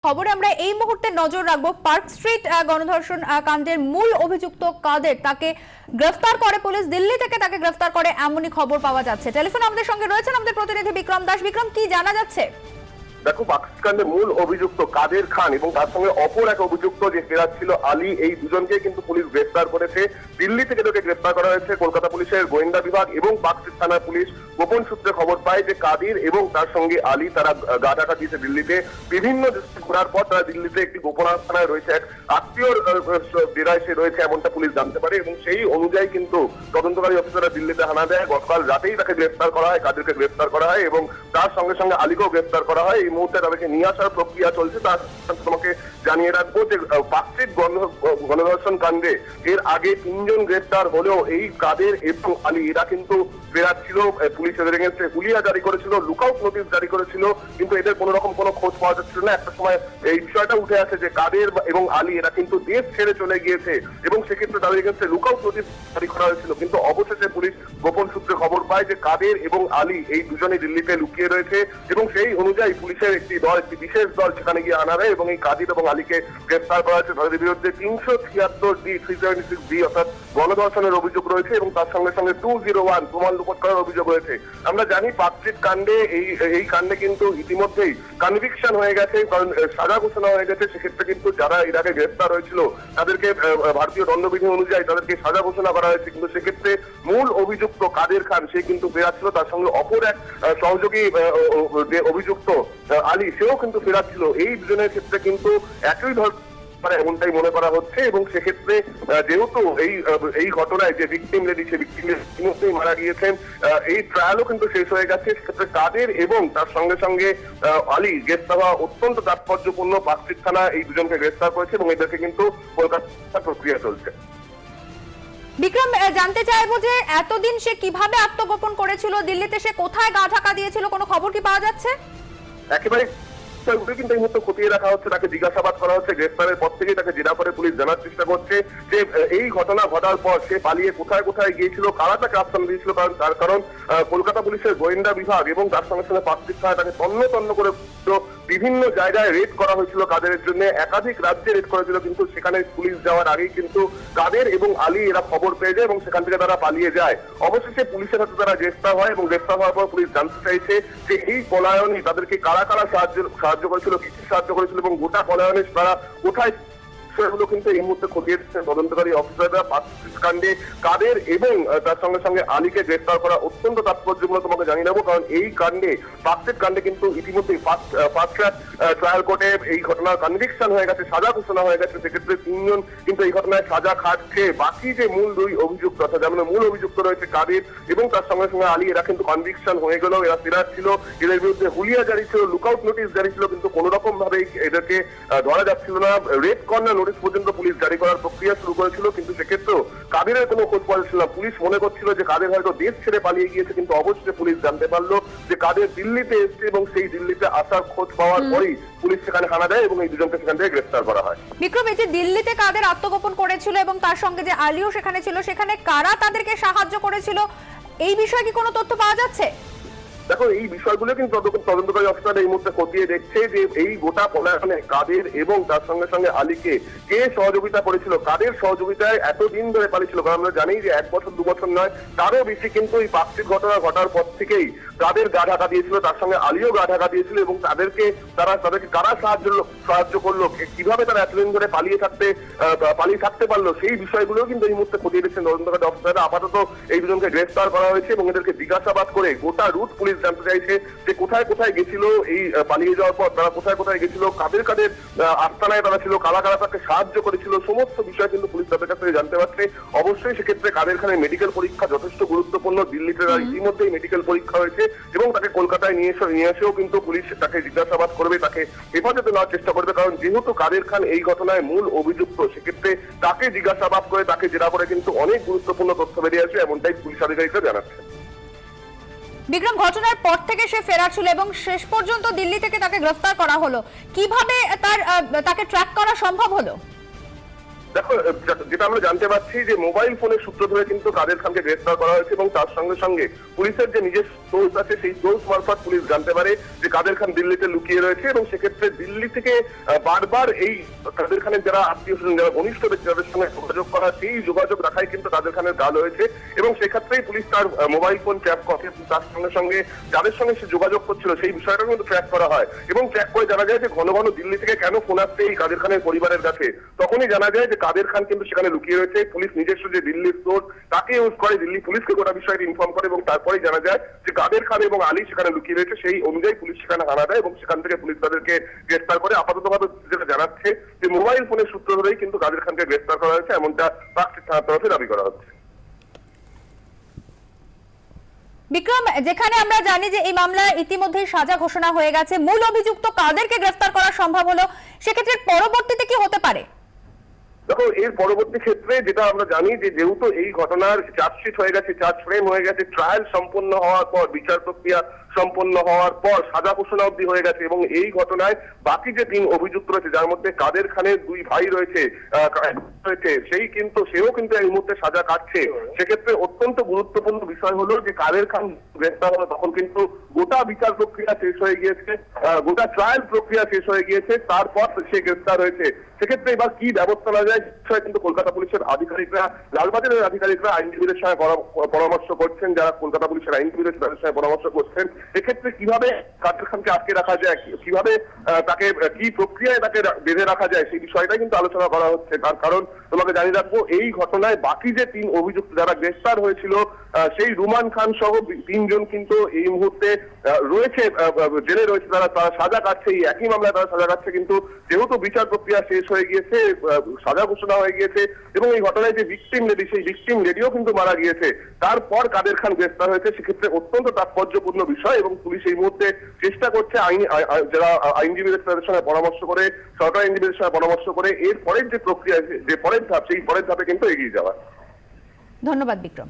খবরে আমরা এই মুহূর্তে নজর রাখবো পার্ক স্ট্রিট গণধর্ষণ কাণ্ডের মূল অভিযুক্ত কাদের তাকে গ্রেফতার করে পুলিশ। দিল্লি থেকে তাকে গ্রেফতার করে এমনই খবর পাওয়া যাচ্ছে। টেলিফোনে আমাদের সঙ্গে রয়েছেন আমাদের প্রতিনিধি বিক্রম দাস। বিক্রম, কি জানা যাচ্ছে? দেখো, পাকিস্তানের মূল অভিযুক্ত কাদের খান এবং তার সঙ্গে অপর এক অভিযুক্ত যে ফেরাজ ছিল আলী, এই দুজনকে কিন্তু পুলিশ গ্রেফতার করেছে। দিল্লি থেকে তাকে গ্রেফতার করা হয়েছে। কলকাতা পুলিশের গোয়েন্দা বিভাগ এবং পাকস্ট্রিট থানার পুলিশ গোপন সূত্রে খবর পায় যে কাদের এবং তার সঙ্গে আলী তারা গা ঢাকা দিয়েছে দিল্লিতে। বিভিন্ন ঘোরার পর তারা দিল্লিতে একটি গোপন আস্তানায় রয়েছে, এক আত্মীয়র ডেরায় সে রয়েছে এমনটা পুলিশ জানতে পারে এবং সেই অনুযায়ী কিন্তু তদন্তকারী অফিসাররা দিল্লিতে হানা দেয়। গতকাল রাতেই তাকে গ্রেফতার করা হয়, কাদেরকে গ্রেফতার করা হয় এবং তার সঙ্গে সঙ্গে আলীকেও গ্রেফতার করা হয়। এই মুহূর্তে তাদেরকে নিয়ে আসার প্রক্রিয়া চলছে। তার তোমাকে জানিয়ে রাখবো যে পাকস্ট্রিট গণধর্ষণ কাণ্ডে এর আগে 3 জন গ্রেফতার হলেও এই কাদের এবং আলী এরা কিন্তু ফেরার ছিল। পুলিশ এদের এগেন্স্টে হুলিয়া জারি করেছিল, লুকআউট নোটিশ জারি করেছিল, কিন্তু এদের কোনো রকম কোনো খোঁজ পাওয়া যাচ্ছিল না। একটা সময় এই বিষয়টা উঠে আসে যে কাদের এবং আলী এরা কিন্তু দেশ ছেড়ে চলে গিয়েছে এবং সেক্ষেত্রে তাদের এগেন্স্টে লুকআউট নোটিশ জারি করা হয়েছিল। কিন্তু অবশেষে পুলিশ গোপন সূত্রে খবর পায় যে কাদের এবং আলী এই দুজনেই দিল্লিতে লুকিয়ে রয়েছে এবং সেই অনুযায়ী পুলিশের একটি বিশেষ দল সেখানে গিয়ে আনা হয় এবং এই কাদের এবং আলীকে গ্রেফতার করা হয়েছে। তাদের বিরুদ্ধে 376D অর্থাৎ গণধর্ষণের অভিযোগ রয়েছে এবং তার সঙ্গে সঙ্গে 201 প্রমাণ লোপাট করার অভিযোগ রয়েছে। আমরা জানি পাকস্ট্রিট কাণ্ডে এই কাণ্ডে কিন্তু ইতিমধ্যেই কনভিকশন হয়ে গেছে, কারণ সাজা ঘোষণা হয়ে গেছে। সেক্ষেত্রে কিন্তু যারা এর আগে গ্রেফতার হয়েছিল তাদেরকে ভারতীয় দণ্ডবিধি অনুযায়ী তাদেরকে সাজা ঘোষণা করা হয়েছে। কিন্তু সেক্ষেত্রে মূল অভিযুক্ত কাদের খান সে কিন্তু ফেরাচ্ছিল, তার সঙ্গে অপর এক সহযোগী যে অভিযুক্ত আলী সেও কিন্তু ফেরাচ্ছিল। এই দুজনের ক্ষেত্রে কিন্তু একই এমনটাই মনে করা হচ্ছে এবং সেক্ষেত্রে যেহেতু এই ঘটনায় যে ভিকটিম লেডি সে ভিকটিম ইতিমধ্যেই মারা গিয়েছেন, এই ট্রায়ালও কিন্তু শেষ হয়ে গেছে। সেক্ষেত্রে কাদের এবং তার সঙ্গে সঙ্গে আলী গ্রেফতার হওয়া অত্যন্ত তাৎপর্যপূর্ণ। পাকস্ট্রিট থানা এই দুজনকে গ্রেফতার করেছে এবং এদেরকে কিন্তু কলকাতা প্রক্রিয়া চলছে। বিক্রম, জানতে চাইবো যে এতদিন সে কিভাবে আত্মগোপন করেছিল দিল্লিতে, সে কোথায় গা ঢাকা দিয়েছিল, কোনো খবর কি পাওয়া যাচ্ছে? একেবারে কিন্তু এই মুহূর্তে খতিয়ে রাখা হচ্ছে, তাকে জিজ্ঞাসাবাদ করা হচ্ছে। গ্রেফতারের পর থেকেই তাকে জেরা করে পুলিশ জানার চেষ্টা করছে যে এই ঘটনা ঘটার পর সে পালিয়ে কোথায় কোথায় গিয়েছিল, কারা তাকে আশ্রয় দিয়েছিল। কারণ কলকাতা পুলিশের গোয়েন্দা বিভাগ এবং তার সঙ্গে সঙ্গে পাকস্ট্রিট থানায় তাকে তন্ন তন্ন করে বিভিন্ন জায়গায় রেড করা হয়েছিল। কাদের জন্য একাধিক রাজ্যে রেড করেছিল, কিন্তু সেখানে পুলিশ যাওয়ার আগেই কিন্তু কাদের এবং আলী এরা খবর পেয়ে যায় এবং সেখান থেকে তারা পালিয়ে যায়। অবশেষে পুলিশের হাতে তারা গ্রেফতার হয় এবং গ্রেফতার হওয়ার পর পুলিশ জানতে চাইছে যে এই পলায়নে তাদেরকে কারা কারা সাহায্য করেছিল, কিছু সাহায্য করেছিল এবং গোটা পলায়নে তারা কোথায়, সেগুলো কিন্তু এই মুহূর্তে খতিয়ে দিচ্ছেন তদন্তকারী অফিসাররা। পাকস্ট্রিট কাণ্ডে কাদের এবং তার সঙ্গে সঙ্গে আলীকে গ্রেফতার করা অত্যন্ত তাৎপর্যপূর্ণ তোমাকে জানিয়ে দেবো, কারণ এই কাণ্ডে পাকস্ট্রিট কাণ্ডে কিন্তু ইতিমধ্যেই ফাস্ট ট্র্যাক ট্রায়াল কোর্টে এই ঘটনার কনভিকশন হয়ে গেছে, সাজা ঘোষণা হয়ে গেছে। সেক্ষেত্রে 3 জন কিন্তু এই ঘটনায় সাজা খাটছে। বাকি যে মূল 2 অভিযুক্ত অর্থাৎ যেমন মূল অভিযুক্ত রয়েছে কাদের এবং তার সঙ্গে সঙ্গে আলী, এরা কিন্তু কনভিকশন হয়ে গেল, এরা ফেরার ছিল। এদের বিরুদ্ধে হুলিয়া জারি ছিল, লুকআউট নোটিশ জারি ছিল, কিন্তু কোন রকম ভাবে এদেরকে ধরা যাচ্ছিল না। রেড কর্নার নোটিশ পর্যন্ত পুলিশ জারি করার প্রক্রিয়া শুরু করেছিল, কিন্তু সেক্ষেত্রেও কাদেরের কোনো খোঁজ পাওয়া যাচ্ছিল না। পুলিশ মনে করছিল যে কাদের হয়তো দেশ ছেড়ে পালিয়ে গিয়েছে, কিন্তু অবশ্যই পুলিশ জানতে পারলো যে কাদের দিল্লিতে এসছে এবং সেই দিল্লিতে আসার খোঁজ পাওয়ার পরেই পুলিশ সেখানে হানা দেয় এবং এই দুজনকে সেখান থেকে গ্রেফতার করা হয়। বিক্রম, এই যে দিল্লিতে কাদের আত্মগোপন করেছিল এবং তার সঙ্গে যে আলীও সেখানে ছিল, সেখানে কারা তাদেরকে সাহায্য করেছিল, এই বিষয়ে কি কোনো তথ্য পাওয়া যাচ্ছে? দেখো, এই বিষয়গুলো কিন্তু তদন্তকারী অফিসার এই মুহূর্তে খতিয়ে দেখছে যে এই গোটা পলায়নে কাদের এবং তার সঙ্গে সঙ্গে আলীকে কে সহযোগিতা করেছিল। কাদের সহযোগিতায় এতদিন ধরে পালিয়েছিল, কারণ আমরা জানি যে 1 বছর 2 বছর নয় তারও বেশি কিন্তু এই পাকস্ট্রিট ঘটনা ঘটার পর থেকেই কাদের গা ঢাকা দিয়েছিল, তার সঙ্গে আলীও গা ঢাকা দিয়েছিল এবং তাদেরকে কারা সাহায্য করলো, কিভাবে তারা এতদিন ধরে পালিয়ে থাকতে পারলো, সেই বিষয়গুলো কিন্তু এই মুহূর্তে খতিয়ে দেখছেন তদন্তকারী অফিসাররা। আপাতত এই দুজনকে গ্রেফতার করা হয়েছে এবং এদেরকে জিজ্ঞাসাবাদ করে গোটা রুট পুলিশ জানতে চাইছে যে কোথায় কোথায় গেছিল এই পালিয়ে যাওয়ার পর, তারা কোথায় কোথায় গেছিল, কাদের কাদের আস্তানায় তারা ছিল, কারা কারা তাকে সাহায্য করেছিল, সমস্ত বিষয় কিন্তু পুলিশ তাদের কাছ থেকে জানতে পারছে। অবশ্যই সেক্ষেত্রে কাদের খানের মেডিকেল পরীক্ষা যথেষ্ট গুরুত্বপূর্ণ। দিল্লিতে ইতিমধ্যেই মেডিকেল পরীক্ষা হয়েছে এবং তাকে কলকাতায় নিয়ে এসেও কিন্তু পুলিশ তাকে জিজ্ঞাসাবাদ করবে, তাকে হেফাজতে নেওয়ার চেষ্টা করবে, কারণ যেহেতু কাদের খান এই ঘটনায় মূল অভিযুক্ত, সেক্ষেত্রে তাকে জিজ্ঞাসাবাদ করে তাকে জেরা করে কিন্তু অনেক গুরুত্বপূর্ণ তথ্য বেরিয়ে আসে, এমনটাই পুলিশ আধিকারিকরা জানাচ্ছে। বিক্রম, ঘটনার পর থেকে সে ফেরার ছিল এবং শেষ পর্যন্ত দিল্লি থেকে তাকে গ্রেফতার করা হলো, কিভাবে তাকে ট্র্যাক করা সম্ভব হলো? দেখো, যেটা আমরা জানতে পারছি যে মোবাইল ফোনের সূত্র ধরে কিন্তু কাদের খানকে গ্রেফতার করা হয়েছে এবং তার সঙ্গে সঙ্গে পুলিশের যে নিজস্ব সোর্স আছে সেই সোর্স মারফত পুলিশ জানতে পারে যে কাদের খান দিল্লিতে লুকিয়ে রয়েছে এবং সেক্ষেত্রে দিল্লি থেকে বারবার এই কাদের খানের যারা আত্মীয় স্বজন যারা ঘনিষ্ঠ ব্যক্তি তাদের সঙ্গে যোগাযোগ করা, সেই যোগাযোগ রাখাই কিন্তু কাদের খানের গাল হয়েছে এবং সেক্ষেত্রেই পুলিশ তার মোবাইল ফোন ট্র্যাক করে তার সঙ্গে সঙ্গে যাদের সঙ্গে সে যোগাযোগ করছিল সেই বিষয়টা কিন্তু ট্র্যাক করা হয় এবং ট্র্যাক করে জানা যায় যে ঘন ঘন দিল্লি থেকে কেন ফোন আসছে এই কাদের খানের পরিবারের কাছে। তখনই জানা যায় যে কাদের খান কিন্তু সেখানে লুকিয়ে রয়েছে। পুলিশ নিজস্ব যে দিল্লির সোর্স তাকে ইউজ করে দিল্লি পুলিশকে গোটা বিষয়টি ইনফর্ম করে এবং তারপরেই জানা যায় যে কাদের খান এবং আলী সেখানে লুকিয়ে রয়েছে। সেই অনুযায়ী পুলিশ সেখানে হানা দেয় এবং সেখান থেকে পুলিশ তাদেরকে গ্রেফতার করে। আপাতত যেটা জানাচ্ছে যে মোবাইল ফোনের সূত্র ধরেই কিন্তু কাদের খানকে গ্রেফতার করা হয়েছে, এমনটা পার্কস্ট্রিট থানার তরফে দাবি করা হচ্ছে। বিক্রম, যেখানে আমরা জানি যে এই মামলায় ইতিমধ্যেই সাজা ঘোষণা হয়ে গেছে, মূল অভিযুক্ত কাদেরকে গ্রেফতার করা সম্ভব হলো, সেক্ষেত্রে পরবর্তীতে কি হতে পারে? দেখো, এর পরবর্তী ক্ষেত্রে যেটা আমরা জানি যে যেহেতু এই ঘটনার চার্জশিট হয়ে গেছে, চার্জ ফ্রেম হয়ে গেছে, ট্রায়াল সম্পন্ন হওয়ার পর, বিচার প্রক্রিয়া সম্পন্ন হওয়ার পর সাজা ঘোষণা অবধি হয়ে গেছে এবং এই ঘটনায় বাকি যে 3 অভিযুক্ত রয়েছে যার মধ্যে কাদের খানের 2 ভাই রয়েছে, সেও কিন্তু এই মুহূর্তে সাজা কাটছে। সেক্ষেত্রে অত্যন্ত গুরুত্বপূর্ণ বিষয় হলো যে কাদের খান গ্রেফতার হলো তখন কিন্তু গোটা বিচার প্রক্রিয়া শেষ হয়ে গিয়েছে, গোটা ট্রায়াল প্রক্রিয়া শেষ হয়ে গিয়েছে, তারপর সে গ্রেফতার হয়েছে। সেক্ষেত্রে এবার কি ব্যবস্থা নেওয়া যায় কিন্তু কলকাতা পুলিশের আধিকারিকরা, লালবাজারের আধিকারিকরা আইনজীবীদের সঙ্গে পরামর্শ করছেন, যারা কলকাতা পুলিশের আইনজীবী রয়েছে তাদের সঙ্গে পরামর্শ করছেন এক্ষেত্রে কিভাবে কাদের খানকে আটকে রাখা যায়, কিভাবে তাকে কি প্রক্রিয়ায় তাকে বেঁধে রাখা যায় সেই বিষয়টা কিন্তু আলোচনা করা হচ্ছে। তার কারণ তোমাকে জানিয়ে রাখবো, এই ঘটনায় বাকি যে 3 অভিযুক্ত যারা গ্রেফতার হয়েছিল সেই রুমান খান সহ 3 জন কিন্তু এই মুহূর্তে রয়েছে, জেলে রয়েছে, তারা সাজা কাটছে, এই একই মামলায় তারা সাজা কাটছে। কিন্তু যেহেতু বিচার প্রক্রিয়া শেষ হয়ে গিয়েছে, সাজা ঘোষণা হয়ে গিয়েছে এবং এই ঘটনায় যে ভিকটিম লেডি, সেই ভিকটিম লেডিও কিন্তু মারা গিয়েছে, তারপর কাদের খান গ্রেফতার হয়েছে, সেক্ষেত্রে অত্যন্ত তাৎপর্যপূর্ণ বিষয় এবং পুলিশ এই মুহূর্তে চেষ্টা করছে যারা আইনজীবীদের তাদের সঙ্গে পরামর্শ করে, সরকারি আইনজীবীদের সঙ্গে পরামর্শ করে এর পরের যে প্রক্রিয়া, যে পরের ধাপ, সেই পরের ধাপে কিন্তু এগিয়ে যাওয়া। ধন্যবাদ বিক্রম।